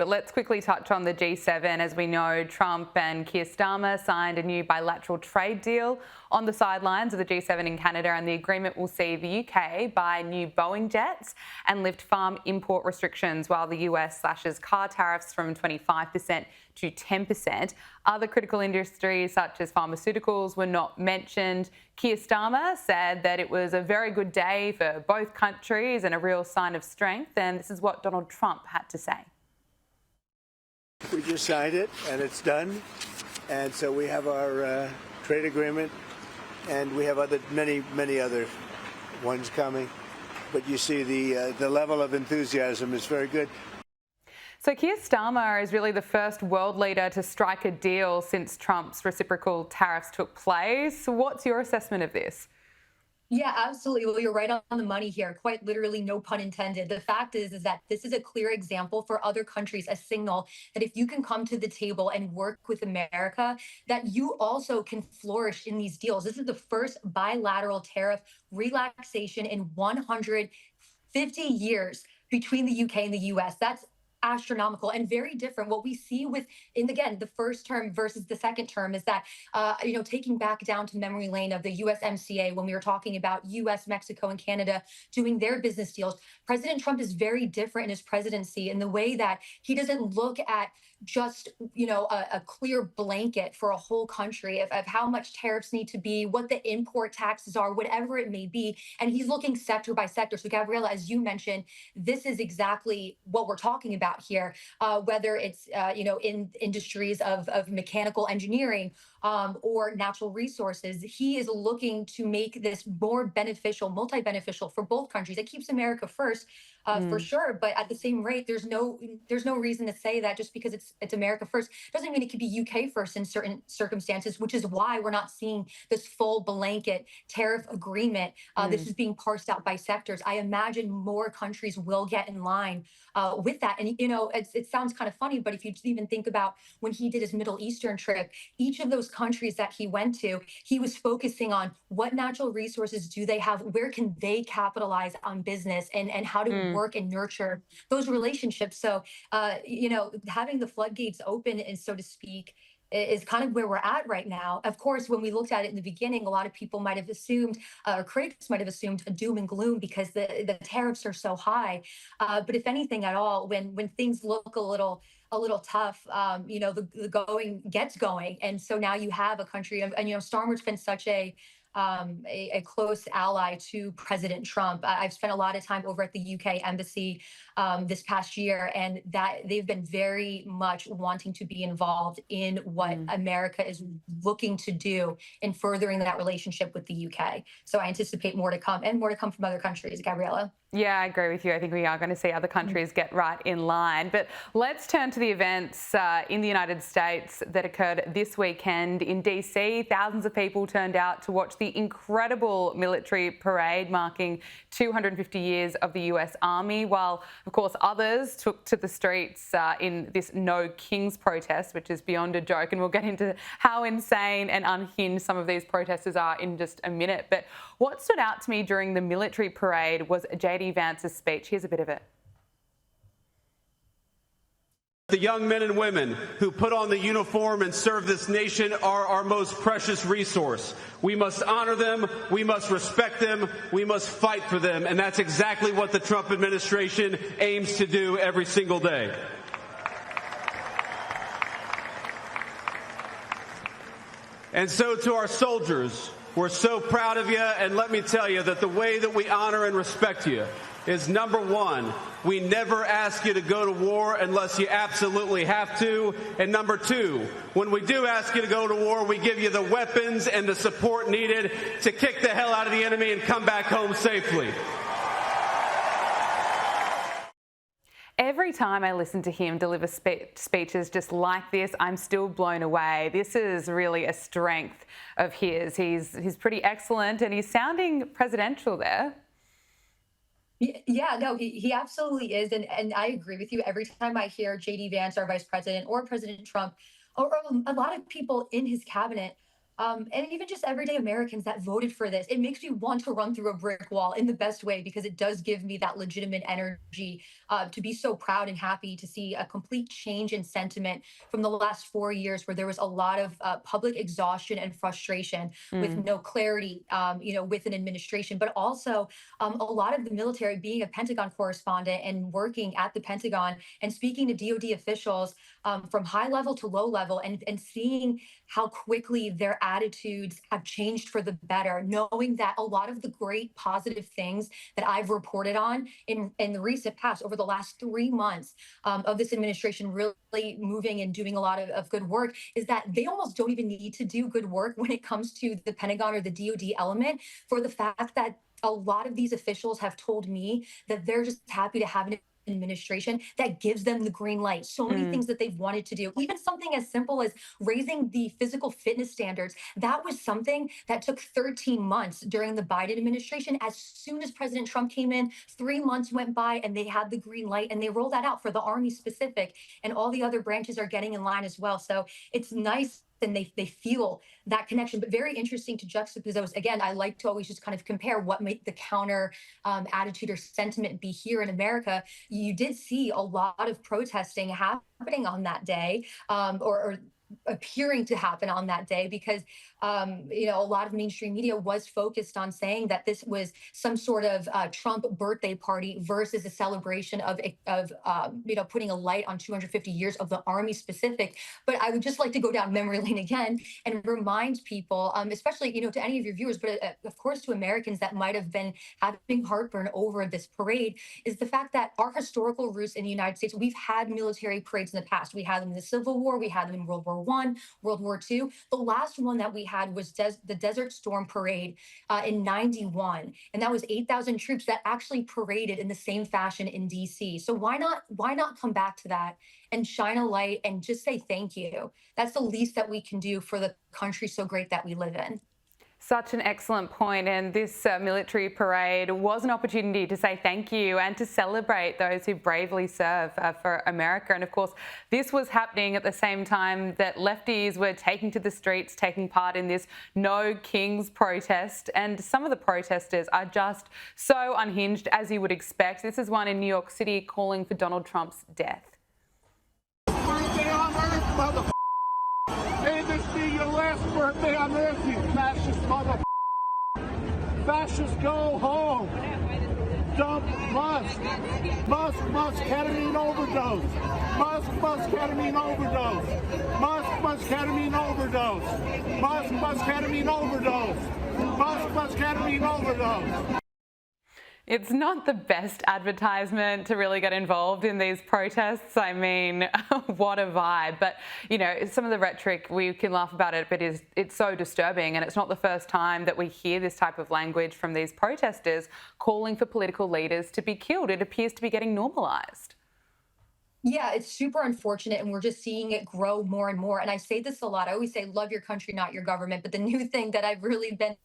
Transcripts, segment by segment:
But let's quickly touch on the G7. As we know, Trump and Keir Starmer signed a new bilateral trade deal on the sidelines of the G7 in Canada, and the agreement will see the UK buy new Boeing jets and lift farm import restrictions, while the US slashes car tariffs from 25% to 10%. Other critical industries such as pharmaceuticals were not mentioned. Keir Starmer said that it was a very good day for both countries and a real sign of strength, and this is what Donald Trump had to say. We just signed it, and it's done. And so we have our trade agreement, and we have many other ones coming. But you see the level of enthusiasm is very good. So Keir Starmer is really the first world leader to strike a deal since Trump's reciprocal tariffs took place. What's your assessment of this? Yeah, absolutely. Well, you're right on the money here. Quite literally, no pun intended. The fact is that this is a clear example for other countries, a signal that if you can come to the table and work with America, that you also can flourish in these deals. This is the first bilateral tariff relaxation in 150 years between the UK and the US. That's astronomical and very different. What we see again, the first term versus the second term is that, taking back down to memory lane of the USMCA, when we were talking about US, Mexico, and Canada doing their business deals, President Trump is very different in his presidency in the way that he doesn't look at just, a clear blanket for a whole country of how much tariffs need to be, what the import taxes are, whatever it may be. And he's looking sector by sector. So Gabriella, as you mentioned, this is exactly what we're talking about here, whether it's, in industries of mechanical engineering or natural resources. He is looking to make this more beneficial, multi-beneficial for both countries. It keeps America first, for sure. But at the same rate, there's no reason to say that just because it's America first doesn't mean it could be UK first in certain circumstances, which is why we're not seeing this full blanket tariff agreement. This is being parsed out by sectors. I imagine more countries will get in line with that. And, it sounds kind of funny, but if you even think about when he did his Middle Eastern trip, each of those countries that he went to, he was focusing on what natural resources do they have, where can they capitalize on business, and how to work and nurture those relationships. So, having the floodgates open, and so to speak, is kind of where we're at right now. Of course, when we looked at it in the beginning, a lot of people might have assumed, critics might have assumed, a doom and gloom because the tariffs are so high. But if anything at all, when things look a little tough, the going gets going. And so now you have a country and Starmer's been such a close ally to President Trump. I've spent a lot of time over at the UK embassy this past year, and that they've been very much wanting to be involved in what America is looking to do in furthering that relationship with the UK. So I anticipate more to come, and more to come from other countries. Gabriella? Yeah, I agree with you. I think we are going to see other countries get right in line. But let's turn to the events in the United States that occurred this weekend in DC. Thousands of people turned out to watch the incredible military parade marking 250 years of the US Army, while, of course, others took to the streets in this No Kings protest, which is beyond a joke. And we'll get into how insane and unhinged some of these protesters are in just a minute. But what stood out to me during the military parade was JD Vance's speech. Here's a bit of it. The young men and women who put on the uniform and serve this nation are our most precious resource. We must honor them, we must respect them, we must fight for them, and that's exactly what the Trump administration aims to do every single day. And so to our soldiers, we're so proud of you, and let me tell you that the way that we honor and respect you is, number one, we never ask you to go to war unless you absolutely have to. And number two, when we do ask you to go to war, we give you the weapons and the support needed to kick the hell out of the enemy and come back home safely. Every time I listen to him deliver speeches just like this, I'm still blown away. This is really a strength of his. He's pretty excellent, and he's sounding presidential there. Yeah, no, he absolutely is. And I agree with you. Every time I hear JD Vance, our vice president, or President Trump, or a lot of people in his cabinet, and even just everyday Americans that voted for this. It makes me want to run through a brick wall in the best way, because it does give me that legitimate energy to be so proud and happy to see a complete change in sentiment from the last 4 years, where there was a lot of public exhaustion and frustration with no clarity, with an administration, but also a lot of the military, being a Pentagon correspondent and working at the Pentagon and speaking to DoD officials from high level to low level, and seeing how quickly their attitudes have changed for the better, knowing that a lot of the great positive things that I've reported on in the recent past over the last 3 months of this administration really moving and doing a lot of good work, is that they almost don't even need to do good work when it comes to the Pentagon or the DoD element, for the fact that a lot of these officials have told me that they're just happy to have an administration that gives them the green light. So many things that they've wanted to do, even something as simple as raising the physical fitness standards. That was something that took 13 months during the Biden administration. As soon as President Trump came in, 3 months went by and they had the green light, and they rolled that out for the Army specific, and all the other branches are getting in line as well. So it's nice, and they feel that connection. But very interesting to juxtapose. Again, I like to always just kind of compare what might the counter attitude or sentiment be here in America. You did see a lot of protesting happening on that day, or appearing to happen on that day, because a lot of mainstream media was focused on saying that this was some sort of Trump birthday party versus a celebration of putting a light on 250 years of the Army specific. But I would just like to go down memory lane again and remind people, especially to any of your viewers, but of course to Americans that might have been having heartburn over this parade, is the fact that our historical roots in the United States, we've had military parades in the past. We had them in the Civil War, we had them in World War I, World War II. The last one that we had was the Desert Storm Parade in '91, and that was 8,000 troops that actually paraded in the same fashion in DC. So why not come back to that and shine a light and just say thank you? That's the least that we can do for the country so great that we live in. Such an excellent point. And this military parade was an opportunity to say thank you and to celebrate those who bravely serve for America. And of course, this was happening at the same time that lefties were taking to the streets, taking part in this No Kings protest. And some of the protesters are just so unhinged, as you would expect. This is one in New York City calling for Donald Trump's death. Birthday on earth, mother. May this be your last birthday on earth, you fascist mother. Fascists, go home. Dump Musk. Musk, ketamine overdose. Musk, ketamine overdose. Musk, ketamine overdose. Musk, ketamine overdose. Musk, ketamine overdose. It's not the best advertisement to really get involved in these protests. I mean, what a vibe. But, some of the rhetoric, we can laugh about it, but it's so disturbing. And it's not the first time that we hear this type of language from these protesters calling for political leaders to be killed. It appears to be getting normalised. Yeah, it's super unfortunate, and we're just seeing it grow more and more. And I say this a lot. I always say, love your country, not your government. But the new thing that I've really been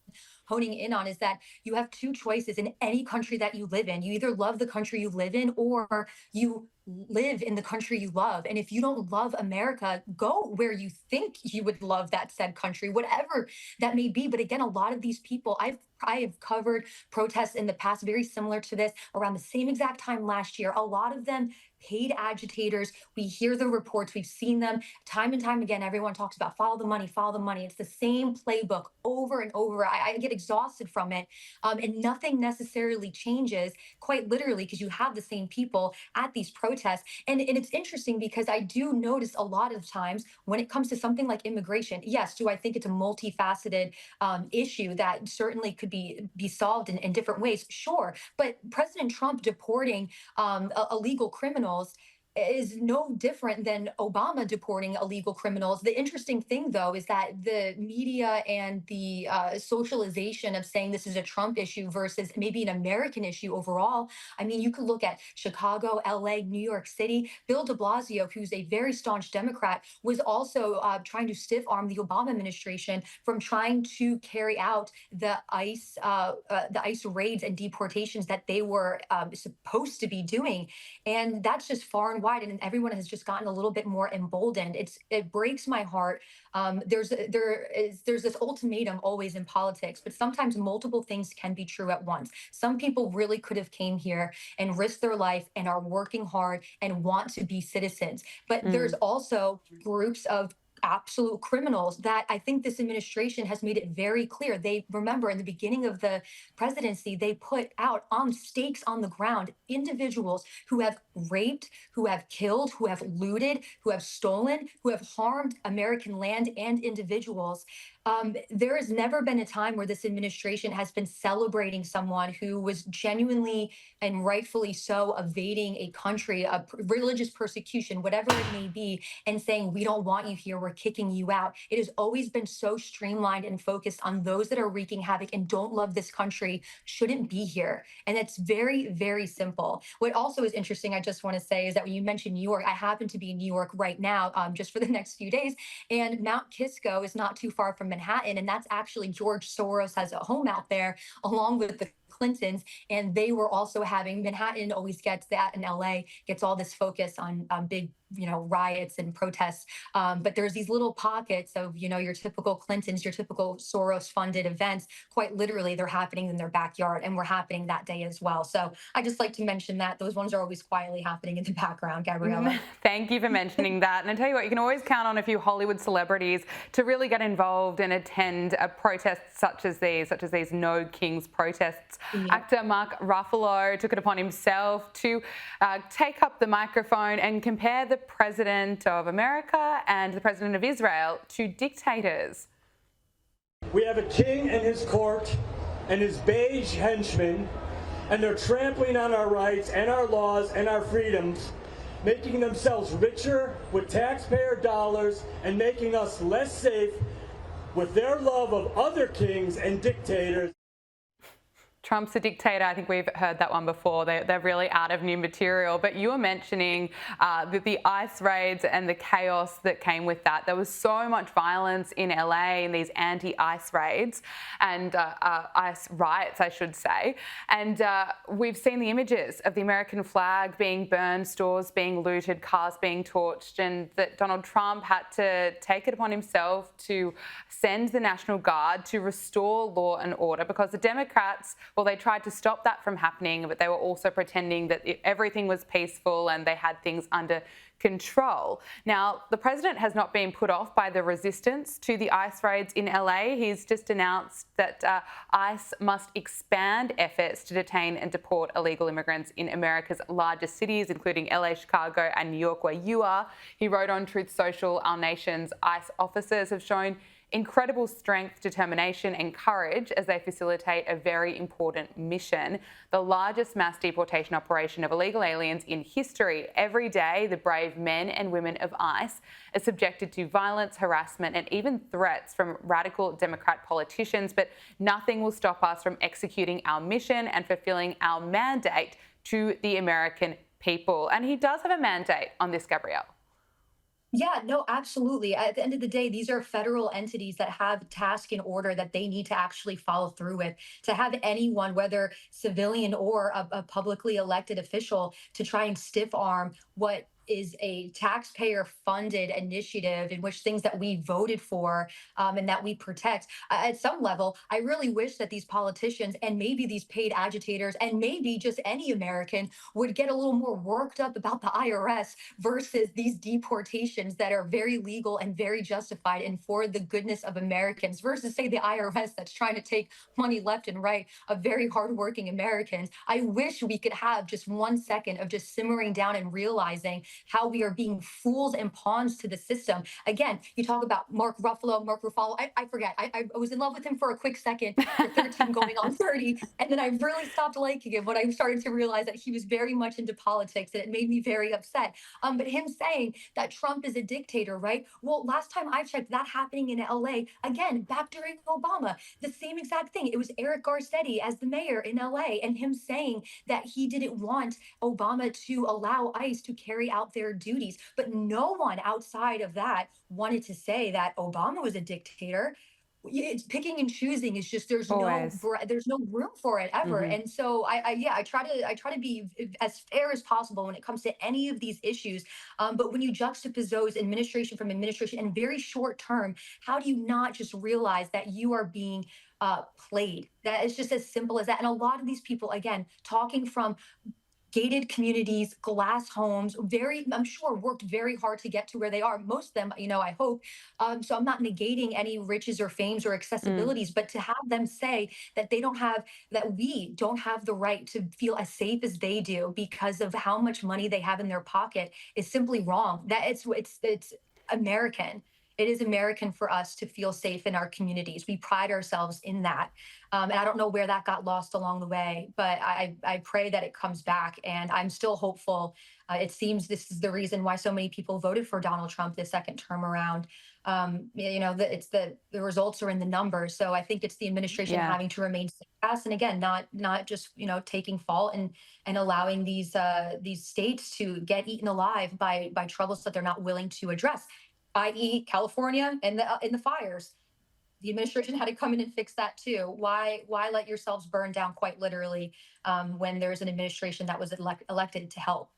honing in on is that you have two choices in any country that you live in. You either love the country you live in, or you live in the country you love. And if you don't love America, go where you think you would love that said country, whatever that may be. But again, a lot of these people, I have covered protests in the past very similar to this around the same exact time last year. A lot of them paid agitators. We hear the reports. We've seen them time and time again. Everyone talks about follow the money, follow the money. It's the same playbook over and over. I get exhausted from it. And nothing necessarily changes, quite literally, because you have the same people at these protests. And it's interesting because I do notice a lot of times when it comes to something like immigration, yes, do I think it's a multifaceted issue that certainly could be solved in different ways? Sure. But President Trump deporting illegal criminals is no different than Obama deporting illegal criminals. The interesting thing, though, is that the media and the socialization of saying this is a Trump issue versus maybe an American issue overall. I mean, you could look at Chicago, LA, New York City. Bill de Blasio, who's a very staunch Democrat, was also trying to stiff arm the Obama administration from trying to carry out the ICE raids and deportations that they were supposed to be doing. And that's just far and worldwide, and everyone has just gotten a little bit more emboldened. It breaks my heart. There's this ultimatum always in politics, but sometimes multiple things can be true at once. Some people really could have came here and risked their life and are working hard and want to be citizens. But there's also groups of absolute criminals that I think this administration has made it very clear. They remember in the beginning of the presidency, they put out on stakes on the ground individuals who have raped, who have killed, who have looted, who have stolen, who have harmed American land and individuals. There has never been a time where this administration has been celebrating someone who was genuinely and rightfully so evading a country, religious persecution, whatever it may be, and saying, we don't want you here, we're kicking you out. It has always been so streamlined and focused on those that are wreaking havoc and don't love this country shouldn't be here. And it's very, very simple. What also is interesting, I just want to say, is that when you mentioned New York, I happen to be in New York right now, just for the next few days, and Mount Kisco is not too far from Manhattan, and that's actually George Soros has a home out there, along with the Clintons, and they were also having Manhattan always gets that, and LA gets all this focus on big riots and protests, but there's these little pockets of your typical Clintons, your typical Soros funded events. Quite literally, they're happening in their backyard, and we're happening that day as well. So I just like to mention that those ones are always quietly happening in the background. Gabriella, thank you for mentioning that. And I tell you what, you can always count on a few Hollywood celebrities to really get involved and attend protests such as these No Kings protests. Actor Mark Ruffalo took it upon himself to take up the microphone and compare the President of America and the President of Israel to dictators. We have a king and his court and his beige henchmen, and they're trampling on our rights and our laws and our freedoms, making themselves richer with taxpayer dollars and making us less safe with their love of other kings and dictators. Trump's a dictator. I think we've heard that one before. They're really out of new material. But you were mentioning the ICE raids and the chaos that came with that. There was so much violence in LA in these anti-ICE raids and ICE riots, I should say. And we've seen the images of the American flag being burned, stores being looted, cars being torched, and that Donald Trump had to take it upon himself to send the National Guard to restore law and order, because the Democrats, well, they tried to stop that from happening, but they were also pretending that everything was peaceful and they had things under control. Now, the president has not been put off by the resistance to the ICE raids in LA. He's just announced that ICE must expand efforts to detain and deport illegal immigrants in America's largest cities, including LA, Chicago, and New York, where you are. He wrote on Truth Social, our nation's ICE officers have shown incredible strength, determination and courage as they facilitate a very important mission, the largest mass deportation operation of illegal aliens in history. Every day, the brave men and women of ICE are subjected to violence, harassment and even threats from radical Democrat politicians, but nothing will stop us from executing our mission and fulfilling our mandate to the American people. And he does have a mandate on this, Gabrielle. Yeah, no, absolutely. At the end of the day, these are federal entities that have task and order that they need to actually follow through with. To have anyone, whether civilian or a publicly elected official, to try and stiff arm what is a taxpayer funded initiative in which things that we voted for and that we protect. At some level, I really wish that these politicians and maybe these paid agitators and maybe just any American would get a little more worked up about the IRS versus these deportations that are very legal and very justified and for the goodness of Americans versus, say, the IRS that's trying to take money left and right of very hardworking Americans. I wish we could have just 1 second of just simmering down and realizing how we are being fools and pawns to the system. Again, you talk about Mark Ruffalo. I forget. I was in love with him for a quick second, for 13 going on 30. And then I really stopped liking him when I started to realize that he was very much into politics, and it made me very upset. But him saying that Trump is a dictator, right? Well, last time I checked, that happening in LA, again, back during Obama, the same exact thing. It was Eric Garcetti as the mayor in LA, and him saying that he didn't want Obama to allow ICE to carry out their duties. But no one outside of that wanted to say that Obama was a dictator. it's picking and choosing. It's just Always. there's no room for it ever. Hmm. And so I try to be as fair as possible when it comes to any of these issues. But when you juxtapose those administration from administration and very short term, how do you not just realize that you are being played? That is just as simple as that. And a lot of these people, again, talking from gated communities, glass homes, I'm sure, worked very hard to get to where they are. Most of them, I hope. So I'm not negating any riches or fames or Mm. accessibilities, but to have them say that that we don't have the right to feel as safe as they do because of how much money they have in their pocket is simply wrong. That it's American. It is American for us to feel safe in our communities. We pride ourselves in that. And I don't know where that got lost along the way, but I pray that it comes back. And I'm still hopeful. It seems this is the reason why so many people voted for Donald Trump the second term around. It's the results are in the numbers. So I think it's the administration Yeah. having to remain steadfast, and again, not just taking fault and allowing these states to get eaten alive by troubles that they're not willing to address, i.e., California and the fires. The administration had to come in and fix that too. Why let yourselves burn down quite literally when there's an administration that was elected to help?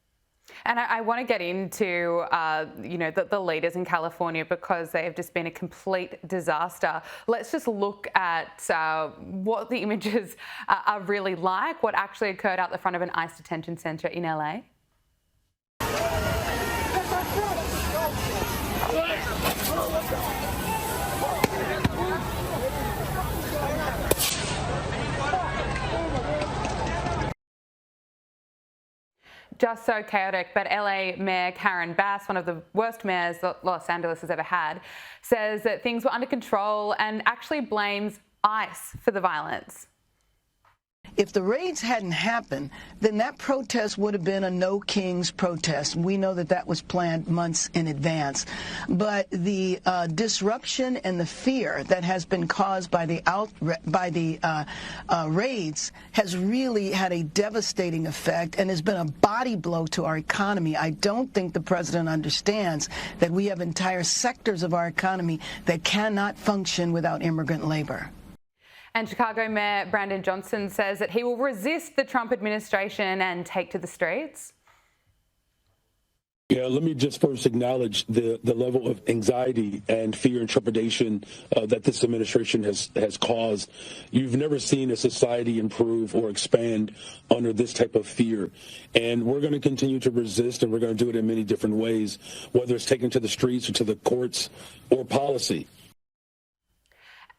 And I want to get into, the leaders in California because they have just been a complete disaster. Let's just look at what the images are really like, what actually occurred out the front of an ICE detention centre in LA. Just so chaotic, but LA Mayor Karen Bass, one of the worst mayors that Los Angeles has ever had, says that things were under control and actually blames ICE for the violence. If the raids hadn't happened, then that protest would have been a no kings protest. We know that that was planned months in advance. But the disruption and the fear that has been caused by the raids has really had a devastating effect and has been a body blow to our economy. I don't think the president understands that we have entire sectors of our economy that cannot function without immigrant labor. And Chicago Mayor Brandon Johnson says that he will resist the Trump administration and take to the streets. Yeah, let me just first acknowledge the level of anxiety and fear and trepidation that this administration has caused. You've never seen a society improve or expand under this type of fear. And we're going to continue to resist, and we're going to do it in many different ways, whether it's taken to the streets or to the courts or policy.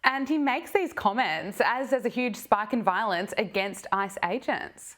And he makes these comments as there's a huge spike in violence against ICE agents.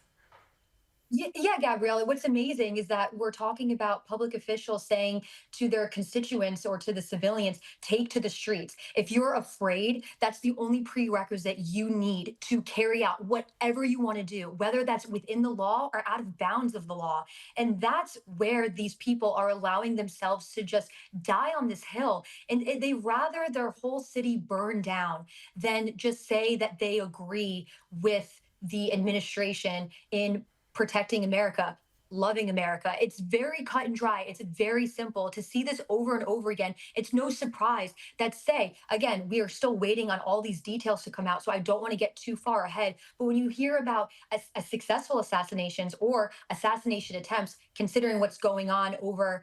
Yeah, Gabriella, what's amazing is that we're talking about public officials saying to their constituents or to the civilians, take to the streets. If you're afraid, that's the only prerequisite you need to carry out whatever you want to do, whether that's within the law or out of bounds of the law. And that's where these people are allowing themselves to just die on this hill. And they rather their whole city burn down than just say that they agree with the administration in protecting America, loving America. It's very cut and dry. It's very simple. To see this over and over again, it's no surprise that, say, again, we are still waiting on all these details to come out, so I don't want to get too far ahead. But when you hear about a successful assassinations or assassination attempts, considering what's going on over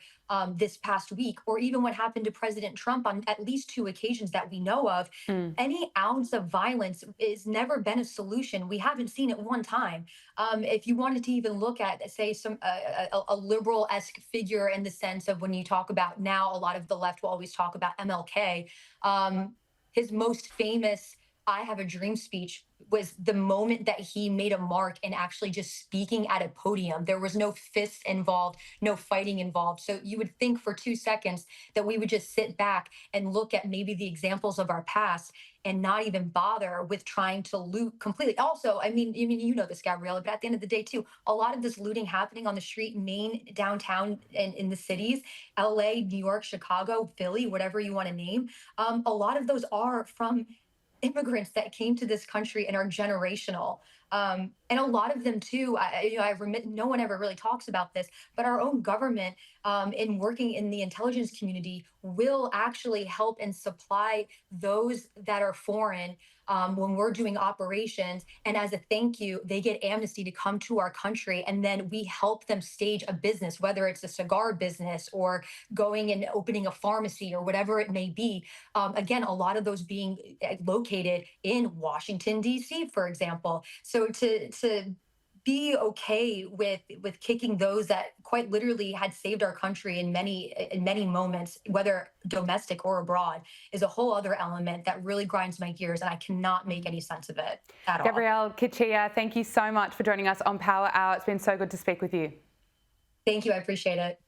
this past week, or even what happened to President Trump on at least 2 occasions that we know of, any ounce of violence has never been a solution. We haven't seen it one time. If you wanted to even look at, say, a liberal-esque figure in the sense of when you talk about now, a lot of the left will always talk about MLK. His most famous I Have a Dream speech was the moment that he made a mark in actually just speaking at a podium. There was no fists involved, no fighting involved. So you would think for 2 seconds that we would just sit back and look at maybe the examples of our past and not even bother with trying to loot completely. Also, I mean, you know this, Gabriella, but at the end of the day, too, a lot of this looting happening on the street, main downtown and in the cities, LA, New York, Chicago, Philly, whatever you want to name, a lot of those are from immigrants that came to this country and are generational. And a lot of them too, no one ever really talks about this, but our own government, in working in the intelligence community, will actually help and supply those that are foreign when we're doing operations. And as a thank you, they get amnesty to come to our country, and then we help them stage a business, whether it's a cigar business or going and opening a pharmacy or whatever it may be. Again, a lot of those being located in Washington, D.C., for example. So to be okay with kicking those that quite literally had saved our country in many moments, whether domestic or abroad, is a whole other element that really grinds my gears, and I cannot make any sense of it at all. Gabrielle Cuccia, thank you so much for joining us on Power Hour. It's been so good to speak with you. Thank you. I appreciate it.